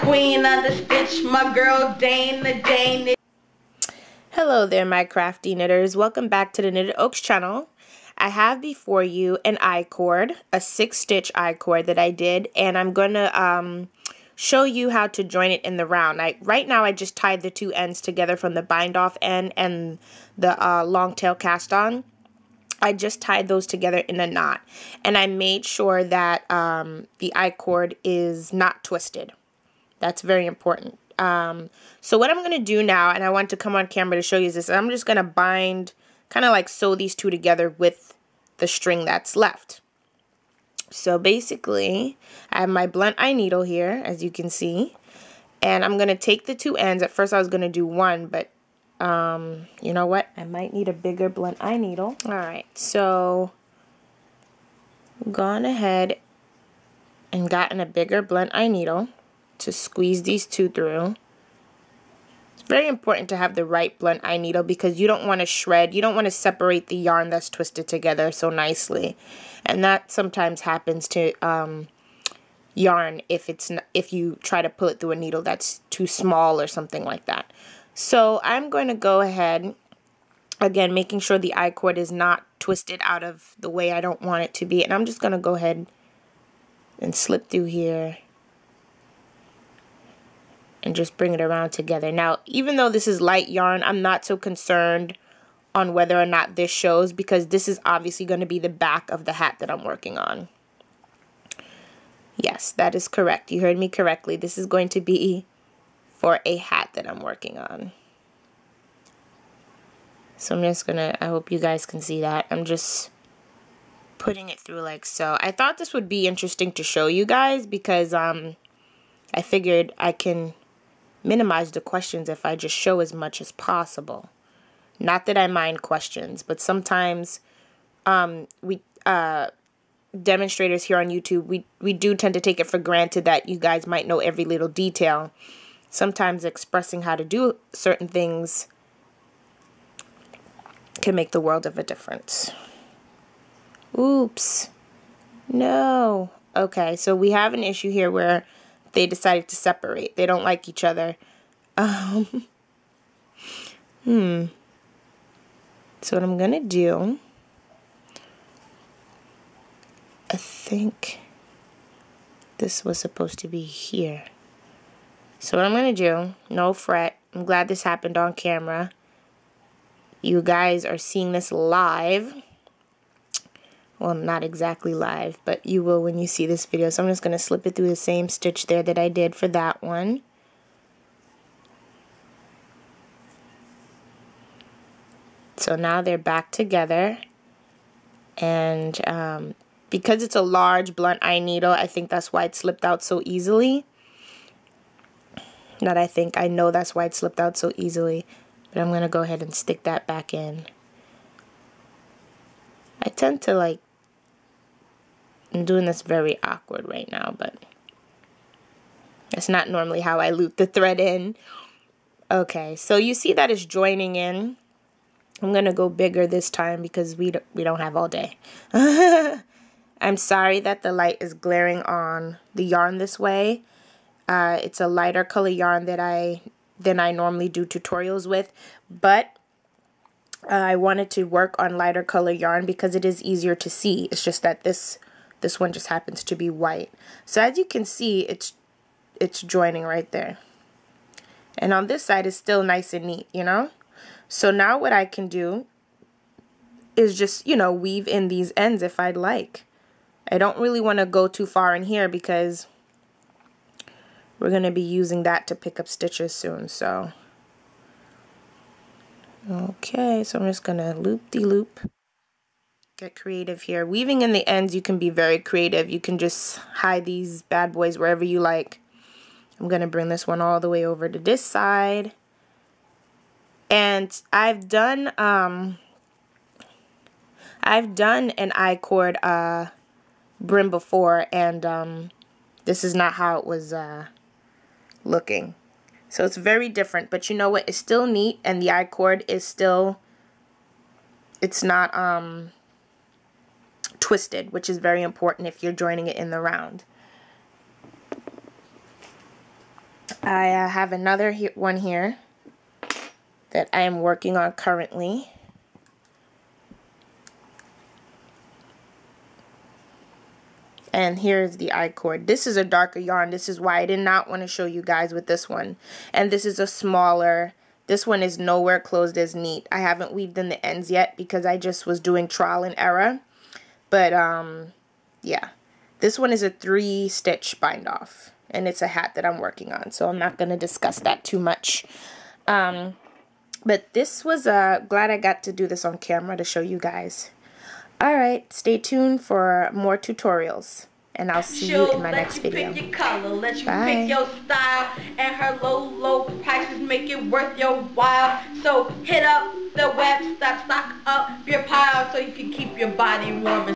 Queen of the stitch, my girl Dana. Hello there, my crafty knitters. Welcome back to the Knitted Oaks channel. I have before you an I-cord, a 6-stitch I-cord that I did, and I'm going to show you how to join it in the round. Right now I just tied the two ends together from the bind off end and the long tail cast on. I just tied those together in a knot, and I made sure that the I-cord is not twisted. That's very important. So what I'm going to do now, and I want to come on camera to show you this, I'm just going to bind, kind of like sew these two together with the string that's left. So basically, I have my blunt eye needle here, as you can see, and I'm going to take the two ends. At first I was going to do one, but you know what? I might need a bigger blunt eye needle. Alright, so I've gone ahead and gotten a bigger blunt eye needle to squeeze these two through. It's very important to have the right blunt eye needle because you don't want to shred, you don't want to separate the yarn that's twisted together so nicely. And that sometimes happens to yarn if you try to pull it through a needle that's too small or something like that. So I'm going to go ahead, again, making sure the I-cord is not twisted out of the way I don't want it to be. And I'm just going to go ahead and slip through here and just bring it around together. Now, even though this is light yarn, I'm not so concerned on whether or not this shows because this is obviously going to be the back of the hat that I'm working on. Yes, that is correct. You heard me correctly. This is going to be for a hat that I'm working on. So I'm just gonna, I hope you guys can see that. I'm just putting it through like so. I thought this would be interesting to show you guys because I figured I can minimize the questions if I just show as much as possible. Not that I mind questions, but sometimes demonstrators here on YouTube, we do tend to take it for granted that you guys might know every little detail. Sometimes expressing how to do certain things can make the world of a difference. Oops. No. Okay, so we have an issue here where they decided to separate. They don't like each other. So what I'm gonna do, I think this was supposed to be here. So what I'm gonna do, no fret, I'm glad this happened on camera. You guys are seeing this live. Well, not exactly live, but you will when you see this video. So I'm just going to slip it through the same stitch there that I did for that one. So now they're back together. And because it's a large blunt eye needle, I think that's why it slipped out so easily. Not I think, I know that's why it slipped out so easily. But I'm going to go ahead and stick that back in. I tend to like, I'm doing this very awkward right now, but that's not normally how I loop the thread in. Okay, so you see that it's joining in. I'm going to go bigger this time because we don't have all day. I'm sorry that the light is glaring on the yarn this way. It's a lighter color yarn than I normally do tutorials with, but I wanted to work on lighter color yarn because it is easier to see. It's just that this one just happens to be white. So as you can see, it's joining right there. And on this side, it's still nice and neat, you know? So now what I can do is just, you know, weave in these ends if I'd like. I don't really want to go too far in here because we're going to be using that to pick up stitches soon, so. Okay, so I'm just going to loop-de-loop. Get creative here. Weaving in the ends, you can be very creative. You can just hide these bad boys wherever you like. I'm going to bring this one all the way over to this side. And I've done an I-cord brim before, and this is not how it was looking. So it's very different, but you know what? It's still neat, and the I-cord is still, it's not twisted, which is very important if you're joining it in the round. I have another one here that I am working on currently. And here's the I-cord. This is a darker yarn. This is why I did not want to show you guys with this one. And this is a smaller. This one is nowhere close as neat. I haven't weaved in the ends yet because I just was doing trial and error. But yeah. This one is a 3-stitch bind off. And it's a hat that I'm working on. So I'm not going to discuss that too much. But this was glad I got to do this on camera to show you guys. Alright, stay tuned for more tutorials, and I'll see you in my next video. Pick your color, let you Bye. pick your style, and her low prices make it worth your while. So hit up the website, stock up your pile so you can keep your body warm.